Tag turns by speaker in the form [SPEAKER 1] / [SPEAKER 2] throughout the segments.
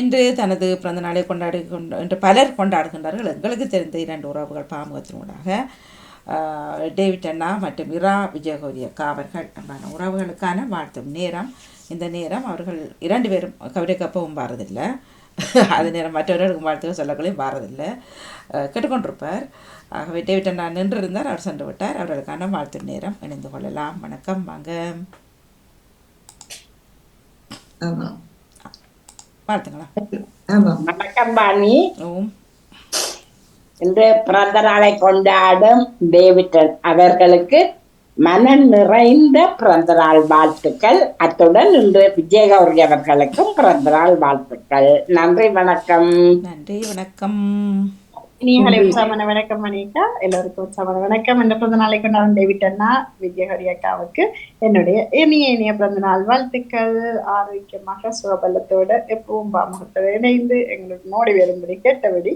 [SPEAKER 1] இன்று தனது பிறந்த நாளை இன்று பலர் கொண்டாடுகின்றார்கள். எங்களுக்கு தெரிந்த 2 உறவுகள் பாமுகத்தினூடாக டேவிட் அண்ணா மற்றும் இரா விஜயகௌரி அக்கா அவர்கள் அன்பான உறவுகளுக்கான வாழ்த்தும் நேரம். இந்த நேரம் அவர்கள் 2 பேரும் கவிதைக்கப்பவும் பாரதில்லை, அது நேரம் மற்றவர்களுக்கும் வாழ்த்துக்கள் சொல்லக்களையும் பாரதில்லை கேட்டுக்கொண்டிருப்பார். ஆகவே டேவிட் அண்ணா நின்றிருந்தார், அவர் சென்று விட்டார். அவர்களுக்கான வாழ்த்தும் நேரம் இணைந்து கொள்ளலாம். வணக்கம், வாங்க வாழ்த்துங்களா.
[SPEAKER 2] வணக்கம் பாணி.
[SPEAKER 1] ஓம்.
[SPEAKER 2] இன்று பிறந்த நாளை கொண்டாடும் டேவிடன் அவர்களுக்கு மன நிறைந்த பிறந்த நாள் வாழ்த்துக்கள். அத்துடன் இன்று விஜயகௌரி அவர்களுக்கும் பிறந்த நாள் வாழ்த்துக்கள். நன்றி, வணக்கம்.
[SPEAKER 1] நன்றி, வணக்கம்.
[SPEAKER 3] இனியகளை உற்சாகமான வணக்கம் அனிகா. எல்லோருக்கும் உற்சாகமான வணக்கம். என்ற பிறந்த நாளை கொண்டாடும் டேவிட் அண்ணா, விஜயஹரி அக்காவுக்கு என்னுடைய இனிய பிறந்த நாள் வாழ்த்துக்கள். ஆரோக்கியமாக சுகபலத்தோடு எப்பவும் பாமுகத்தோடு இணைந்து எங்களுக்கு மோடி வரும்படி கேட்டபடி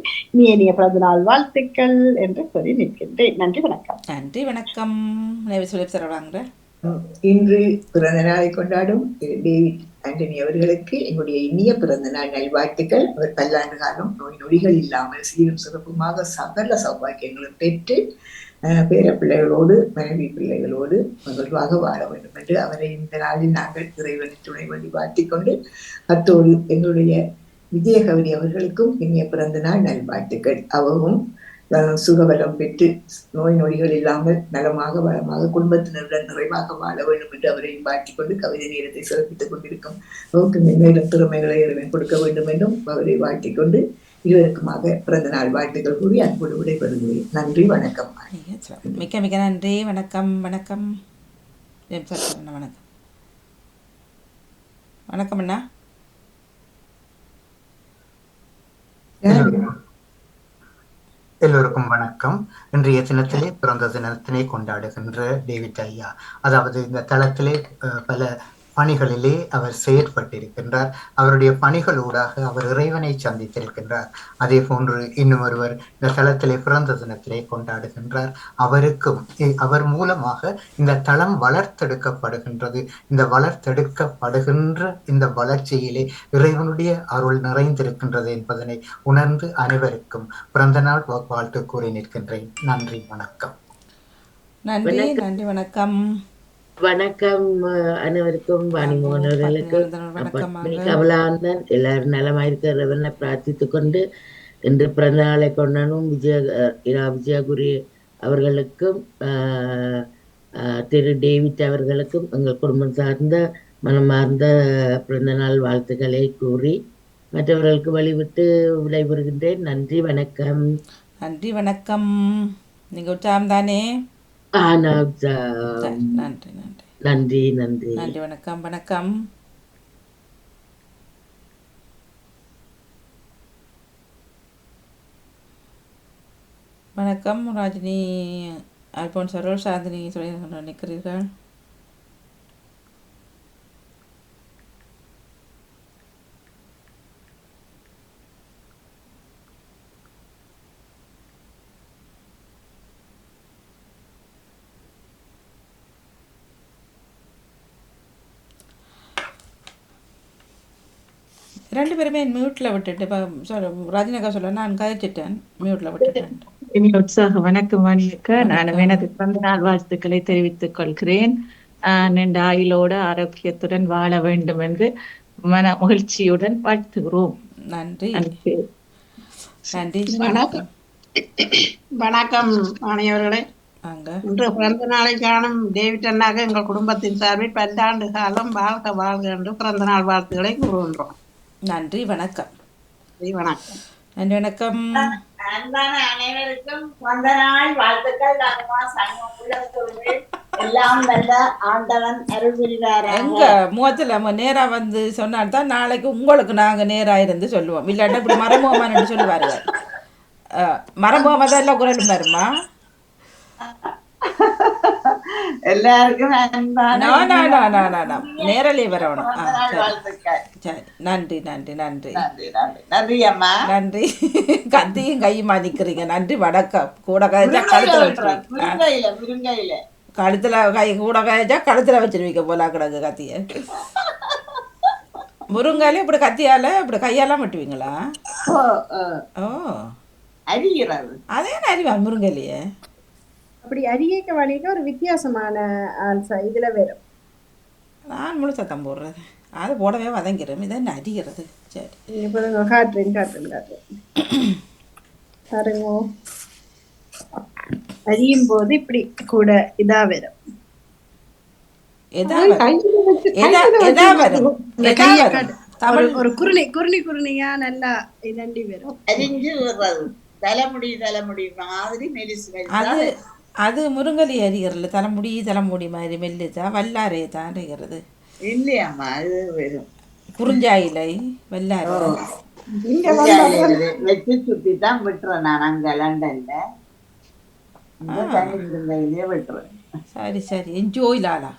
[SPEAKER 3] இனிய பிறந்த நாள் வாழ்த்துக்கள் என்று கூறி நிற்கின்றேன். நன்றி, வணக்கம்.
[SPEAKER 1] நன்றி, வணக்கம்.
[SPEAKER 4] இன்று பிறந்த நாளை கொண்டாடும் டேவிட் ஆண்டனி அவர்களுக்கு என்னுடைய இனிய பிறந்த நாள் நல்வாழ்த்துக்கள். அவர் பல்லாண்டு காலம் நோய் நொடிகள் இல்லாமல் சீரும் சிறப்புமாக சகல சௌபாக்கியங்களும் பெற்று பேர பிள்ளைகளோடு மனைவி பிள்ளைகளோடு மகிழ்வாக வாழ வேண்டும் என்று அவரை இந்த நாளில் நாங்கள் இறைவனை துணை வழி வாழ்த்திக் கொண்டு, அத்தோடு எங்களுடைய விஜயகௌரி அவர்களுக்கும் இனிய பிறந்த நாள் நல்வாழ்த்துக்கள். அவரும் சுகபலம் பெற்று நோய் நொடிகள் இல்லாமல் நலமாக வளமாக குடும்பத்தினருடன் நிறைவாக வாழ வேண்டும் என்று அவரை வாழ்த்திக் கொண்டு கவிதை நேரத்தை சிறப்பித்துக் கொண்டிருக்கும் அவருக்கு மென்மேலும் திறமைகளை இறைவன் கொடுக்க வேண்டும் என்றும் அவரை வாழ்த்திக் கொண்டு இருவருக்குமாக பிறந்த நாள் வாழ்த்துக்கள் கூறி அன்போடு விடைபெறுகிறேன். நன்றி, வணக்கம்.
[SPEAKER 1] மிக்க மிக்க நன்றி, வணக்கம். வணக்கம், வணக்கம். வணக்கம் அண்ணா.
[SPEAKER 5] எல்லோருக்கும் வணக்கம். இன்றைய தினத்திலே பிறந்த தினத்தினை கொண்டாடுகின்ற டேவிட் ஐயா, அதாவது இந்த தளத்திலே பல பணிகளிலே அவர் செயற்பட்டிருக்கின்றார். அவருடைய பணிகளூடாக அவர் இறைவனை சந்தித்திருக்கின்றார். அதே போன்று இன்னும் ஒருவர் இந்த தளத்திலே பிறந்த தினத்திலே கொண்டாடுகின்றார். அவருக்கும் அவர் மூலமாக இந்த தளம் வளர்த்தெடுக்கப்படுகின்றது. இந்த வளர்த்தெடுக்கப்படுகின்ற இந்த வளர்ச்சியிலே இறைவனுடைய அருள் நிறைந்திருக்கின்றது என்பதனை உணர்ந்து அனைவருக்கும் பிறந்த நாள் வாழ்த்து கூறி நிற்கின்றேன். நன்றி, வணக்கம்.
[SPEAKER 1] நன்றி, நன்றி, வணக்கம்.
[SPEAKER 6] வணக்கம் அனைவருக்கும், வாணிமோகன் அவர்களுக்கு, கமலானந்தன் எல்லாரும் நலமாயிருக்கிறவனை பிரார்த்தித்துக் கொண்டு இன்று பிறந்த நாளை கொண்டாடும் விஜயகுரி அவர்களுக்கும் திரு டேவிட் அவர்களுக்கும் எங்கள் குடும்பம் சார்ந்த மனமார்ந்த பிறந்த நாள் வாழ்த்துக்களை கூறி மற்றவர்களுக்கு வழிவிட்டு விடைபெறுகின்றேன். நன்றி, வணக்கம்.
[SPEAKER 1] நன்றி, வணக்கம். நீங்க உற்சாகம் தானே?
[SPEAKER 6] நன்றி,
[SPEAKER 1] நன்றி,
[SPEAKER 6] நன்றி, நன்றி,
[SPEAKER 1] நன்றி, வணக்கம். வணக்கம். வணக்கம். ராஜினி அல்போன்ஸ் அவர்கள் சாந்தினி சொல்லி நிற்கிறீர்கள். ரெண்டு பேருமே மியூட்டில் விட்டுட்டு ராஜினக்கா சொல்ல நான் கதைச்சிட்டேன், மியூட்டில் விட்டுட்டேன்.
[SPEAKER 7] இனி உற்சாக வணக்கம் வாணியக்கா. நான் எனது பிறந்த நாள் வாழ்த்துக்களை தெரிவித்துக் கொள்கிறேன். நீண்ட ஆயுளோடு ஆரோக்கியத்துடன் வாழ வேண்டும் என்று மன மகிழ்ச்சியுடன் வாழ்த்துகிறோம்.
[SPEAKER 1] நன்றி, நன்றி.
[SPEAKER 3] வணக்கம். வணக்கம் வாணியவர்களே. இன்று பிறந்த நாளை காணும் டேவிட் அண்ணாக எங்கள் குடும்பத்தின் சார்பில் 10 ஆண்டு காலம் வாழ்க வாழ்க என்று பிறந்த நாள் வாழ்த்துக்களை கூறுகின்றோம்.
[SPEAKER 1] நன்றி, வணக்கம்.
[SPEAKER 3] வணக்கம்.
[SPEAKER 1] நன்றி, வணக்கம்.
[SPEAKER 2] அனைவருக்கும் பிறந்த நாள் வாழ்த்துக்கள். எல்லாம் நல்ல ஆண்டவன் அருள் புரிவார்.
[SPEAKER 1] எங்க முகத்துல நேரா வந்து சொன்னால்தான் நாளைக்கு உங்களுக்கு நாங்க நேரா இருந்து சொல்லுவோம். இல்லாட்டா இப்படி மரமுகமானு சொல்லுவார்கள். மரமுகமா தான் எல்லாம் குரலும் வருமா?
[SPEAKER 2] எல்லாருக்கும்
[SPEAKER 1] நேரலே வரணும். சரி, நன்றி, நன்றி, நன்றி,
[SPEAKER 2] நன்றி அம்மா.
[SPEAKER 1] நன்றி. கத்தியும் கையுமா நிக்கிறீங்க. நன்றி, வணக்கம். கூட கழிச்சா கழுத்துல வச்சிருவீங்க. கழுத்துல கை கூட கழிச்சா கழுத்துல வச்சிருவீங்க போல கிடக்கு கத்திய. முருங்காலே இப்படி கத்தியால இப்படி கையாலாம் வெட்டுவீங்களா?
[SPEAKER 2] ஓ, ஓ,
[SPEAKER 1] ஓ,
[SPEAKER 2] அரிகிறது.
[SPEAKER 1] அதே அறிவா முருங்கையிலேயே?
[SPEAKER 3] அப்படி அரியக்க வழிக்க ஒரு வித்தியாசமான இதுல வரும்.
[SPEAKER 1] நான் முழு சத்தம் போடுறது அது போடவே வதங்கிறோம். இதை என்ன அடிக்கிறது? சரி,
[SPEAKER 3] நீங்க பாருங்க, காட்டுறேன் பாருங்க. அரியும் போது இப்படி கூட இதா வரும்.
[SPEAKER 1] எதா வரும்? எதா வரும்? எதா வரும்? தமிழ்
[SPEAKER 3] ஒரு குருணியா நல்லா இதண்டி வரும்.
[SPEAKER 2] அரிஞ்சு விடுறது. தலைமுடி மாதிரி மெலிசு
[SPEAKER 1] அது
[SPEAKER 2] மெலிசா.
[SPEAKER 1] அது முருங்கலி அறிகிறது. தலைமுடி மாதிரி மெல்லுதா வல்லாரே தான் அறிகிறது.
[SPEAKER 2] இல்லையாம்மா, அது வரும்.
[SPEAKER 1] குறிஞ்சாயிலை வல்லாரை.
[SPEAKER 3] இங்க
[SPEAKER 2] வச்சு சுத்தி தான் விட்டுறேன் நான் அங்க லண்டன்ல. இந்த தனி முருங்கையிலே விட்டுறேன்.
[SPEAKER 1] சரி சரி, என்ஜோய் லாலா.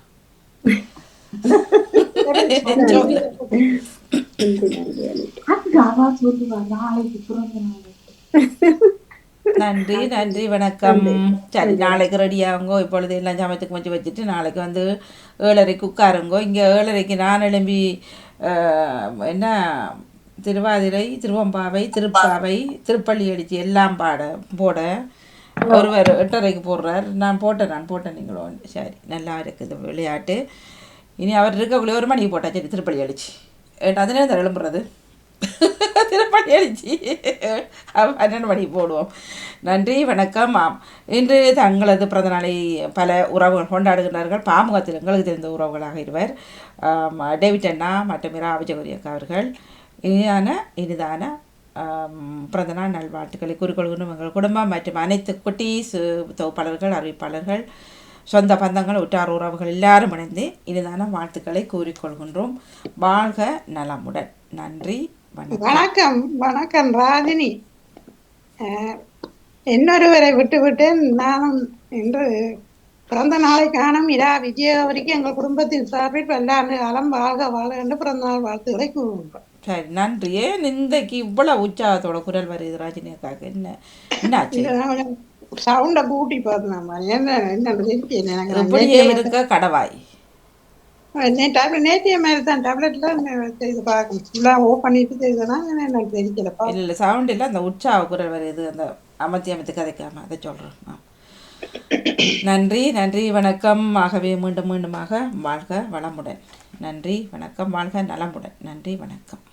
[SPEAKER 1] நன்றி நன்றி, வணக்கம். சரி, நாளைக்கு ரெடி ஆகுங்கோ. இப்பொழுது எல்லாம் சமைத்துக்கு கொஞ்சம் வச்சுட்டு நாளைக்கு வந்து 7:30 உட்காருங்கோ. இங்கே 7:30 நான் எழும்பி என்ன திருவாதிரை, திருவம்பாவை, திருப்பாவை, திருப்பள்ளி அடிச்சு எல்லாம் போட ஒருவர் 8:30 போடுறார். நான் போட்டேன் நீங்களும். சரி, நல்லா இருக்குது விளையாட்டு. இனி அவர் இருக்கக்குள்ளே 1 மணிக்கு போட்டா சரி, திருப்பள்ளி அடிச்சு அதுனே தான் எழும்புறது. திருப்பள்ளி அடிச்சு 12 மணிக்கு போடுவோம். நன்றி, வணக்கம். இன்று தங்களது பிறந்த நாளை பல உறவுகள் கொண்டாடுகிறார்கள். பாமுகத்தில் எங்களுக்கு தெரிந்த உறவுகளாக இருவர் டேவிட் அண்ணா மற்றும் இரா விஜயகோரி அக்கா அவர்கள். இனிதான பிறந்தநாள் நல்வாழ்த்துக்களை கூறிக்கொள்கின்றோம். எங்கள் குடும்பம் மற்றும் அனைத்து குட்டீஸ் தொகுப்பாளர்கள், அறிவிப்பாளர்கள், சொந்த பந்தங்கள், உற்றார் உறவுகள் எல்லாரும் இணைந்து இனிதான வாழ்த்துக்களை கூறிக்கொள்கின்றோம். வாழ்க நலமுடன். நன்றி,
[SPEAKER 8] வணக்கம். வணக்கம் ராஜினி. இன்னொருவரை விட்டுவிட்டேன் நானும். இன்று பிறந்த நாளை காணும் இரா விஜயகோரிக்கு எங்கள் குடும்பத்தின் சார்பில் பல்லாண்டு காலம் வாழ்க வாழ என்று பிறந்த நாள் வாழ்த்துக்களை கூறுகின்றோம்.
[SPEAKER 1] சரி, நன்றி. ஏன் இன்றைக்கு இவ்வளவு உற்சாகத்தோட குரல் வருது ராஜினி அக்காக்கு? என்னாச்சு?
[SPEAKER 8] சவுண்ட கூட்டி பார்த்தேன்.
[SPEAKER 1] எப்படியே இருக்க கடவாய்?
[SPEAKER 8] நேற்றைய மாதிரி தான் டேப்லெட்ல செய்து பார்க்கணும். ஓ பண்ணிட்டு செய்தனா எனக்கு தெரியலப்பா.
[SPEAKER 1] இல்லை, சவுண்ட் இல்லை, அந்த உற்சாக குரல் வருது. அந்த அமைத்து கதைக்காம அதை சொல்கிறேன். நன்றி நன்றி, வணக்கம். ஆகவே மீண்டுமாக வாழ்க வளமுடன். நன்றி, வணக்கம். வாழ்க நலமுடன். நன்றி, வணக்கம்.